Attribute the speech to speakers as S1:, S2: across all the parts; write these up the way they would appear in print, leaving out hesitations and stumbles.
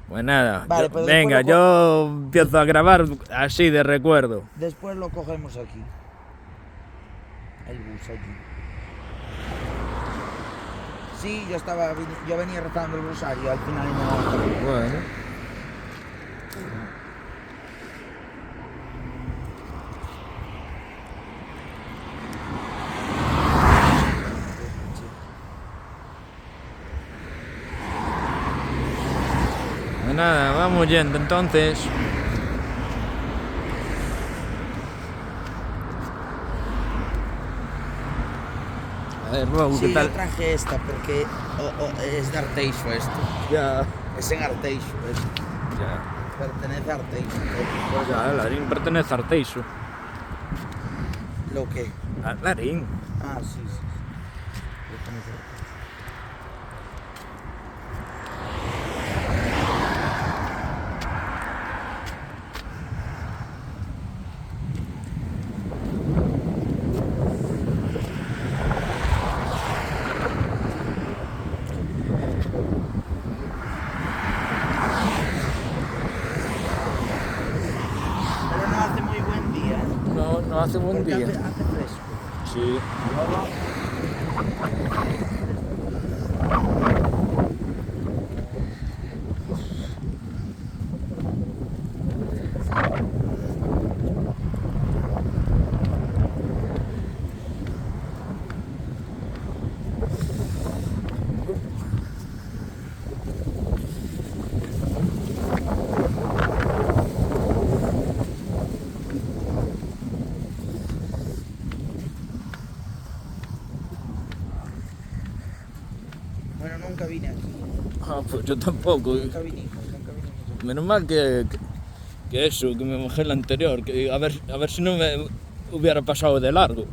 S1: Pues nada,
S2: Vale, pero
S1: venga,
S2: después
S1: yo empiezo a grabar así de recuerdo.
S2: Después lo cogemos aquí. El bus allí. Sí, yo venía rezando el rosario al final y no.
S1: Bueno. Pues nada, vamos yendo entonces. A ver, luego, ¿qué
S2: Sí,
S1: tal?
S2: yo traje esta porque es de Arteixo esto.
S1: Ya.
S2: Es en Arteixo esto.
S1: Ya.
S2: Pertenece a Arteixo.
S1: Pues ya, Larín pertenece a Arteixo.
S2: ¿Lo qué?
S1: A Larín.
S2: Ah, sí, sí. Pertenece a Arteixo. Pero no hace muy buen día, ¿eh?
S1: No, no hace buen
S2: Porque
S1: día.
S2: hace fresco.
S1: Sí.
S2: Bueno, nunca vine aquí.
S1: Ah, pues yo tampoco.
S2: Nunca vinimos aquí.
S1: Menos mal que eso, que me bajé el anterior, que a ver si no me hubiera pasado de largo.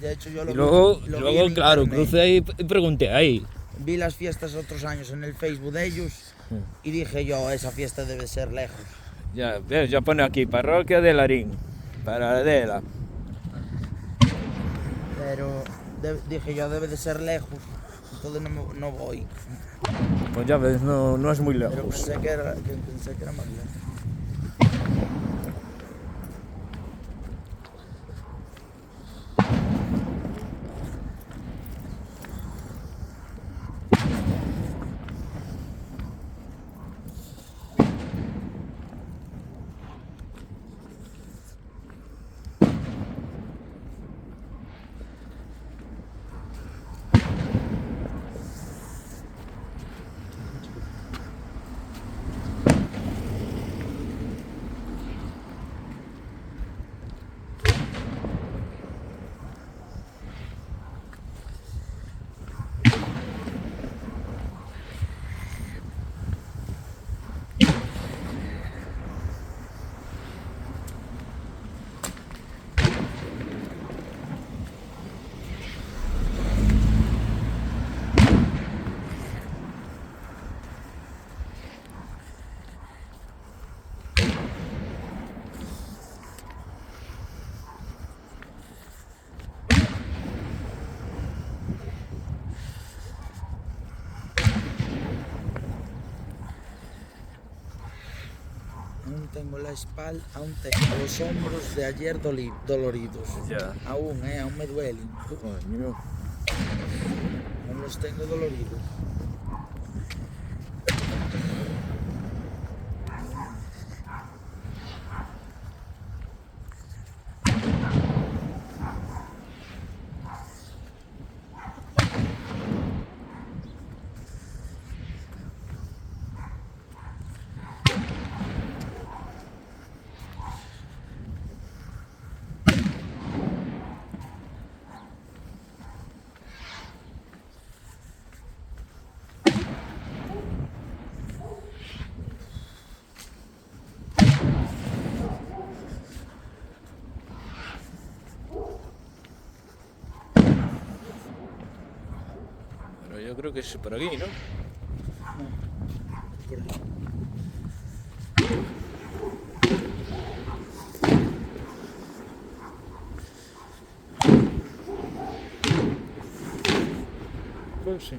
S2: De hecho, yo
S1: Y luego,
S2: lo vi en
S1: claro,
S2: internet.
S1: crucé y pregunté ahí.
S2: Vi las fiestas otros años en el Facebook de ellos y dije yo, esa fiesta debe ser lejos.
S1: Ya, ves, ya pone aquí, parroquia de Larín, Paradela.
S2: Pero dije yo, debe de ser lejos, entonces no voy.
S1: Pues ya ves, no es muy
S2: Pero
S1: lejos.
S2: pensé que era más lejos. Tengo la espalda, aún tengo los hombros de ayer doloridos.
S1: Ya.
S2: Aún me duelen.
S1: Coño.
S2: Aún los tengo doloridos.
S1: Pero yo creo que es por aquí, ¿no?
S2: Por ahí.
S1: Pues sí.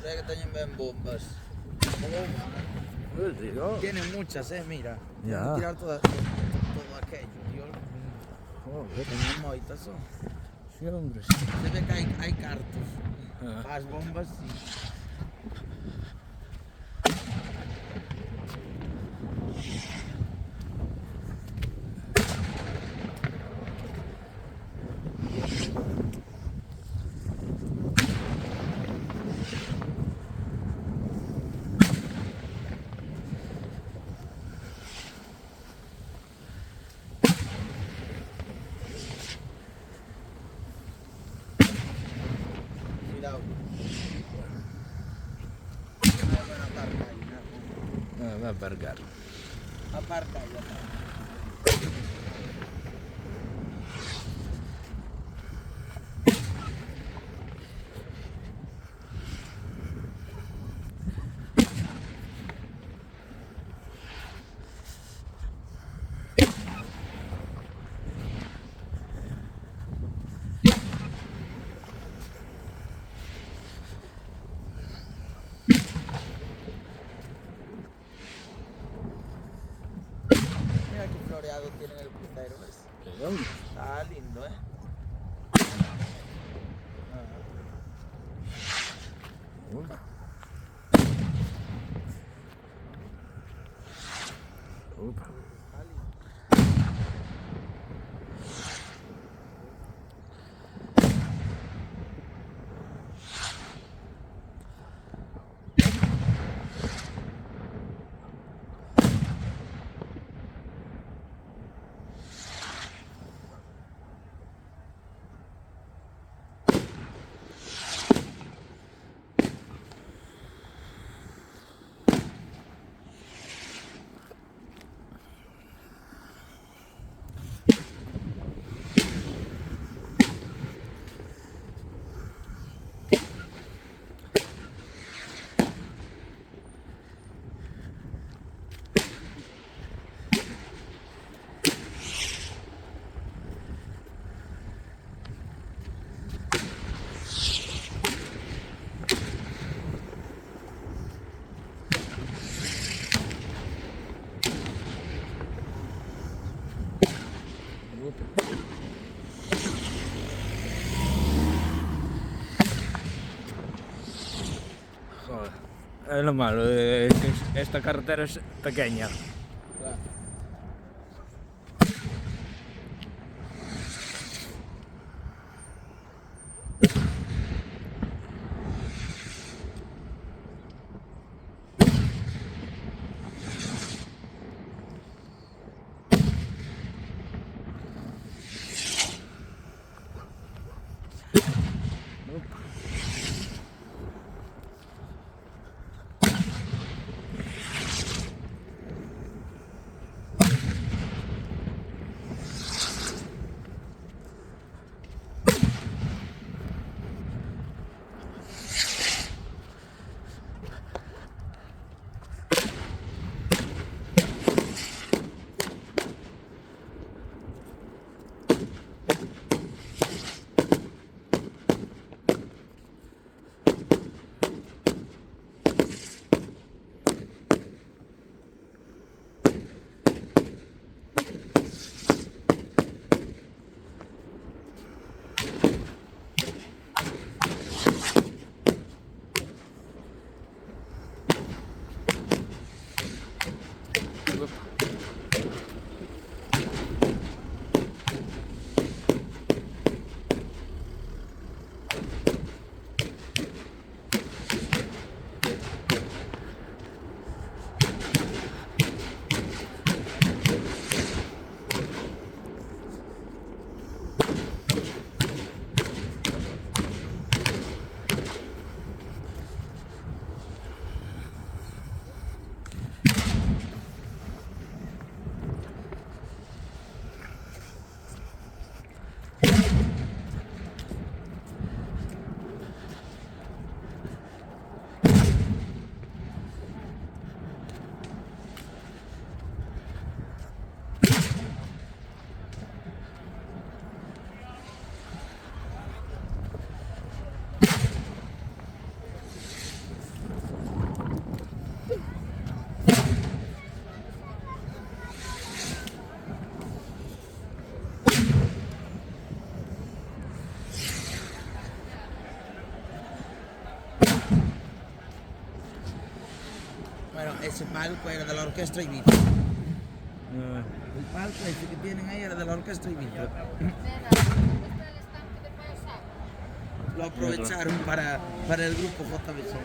S2: Mira que tienen bombas.
S1: Pues digo.
S2: Tienen muchas, mira.
S1: Ya.
S2: Vamos a tirar todo aquello. Dios mío.
S1: Joder.
S2: Tienen moitas, son.
S1: Sí, hombre.
S2: Se ve que hay cartos.
S1: Ah.
S2: Las bombas, sí. Cuidado. Aparca ahí, ¿no?
S1: Va a aparcar.
S2: Aparca ahí, aparca. Mira qué floreado tiene el crucero, ¿ves?
S1: Sí, hombre.
S2: Está lindo,
S1: Upa. Upa.
S2: Está lindo.
S1: Joder. Es lo malo, que esta carretera es pequeña.
S2: Claro. Bueno, ese palco era de la orquesta Ibiza.
S1: Ah,
S2: El palco ese que tienen ahí era de la orquesta Ibiza. Lo aprovecharon para el grupo JBC.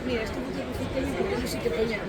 S3: Mira, esto no te pusiste, no sé qué poner.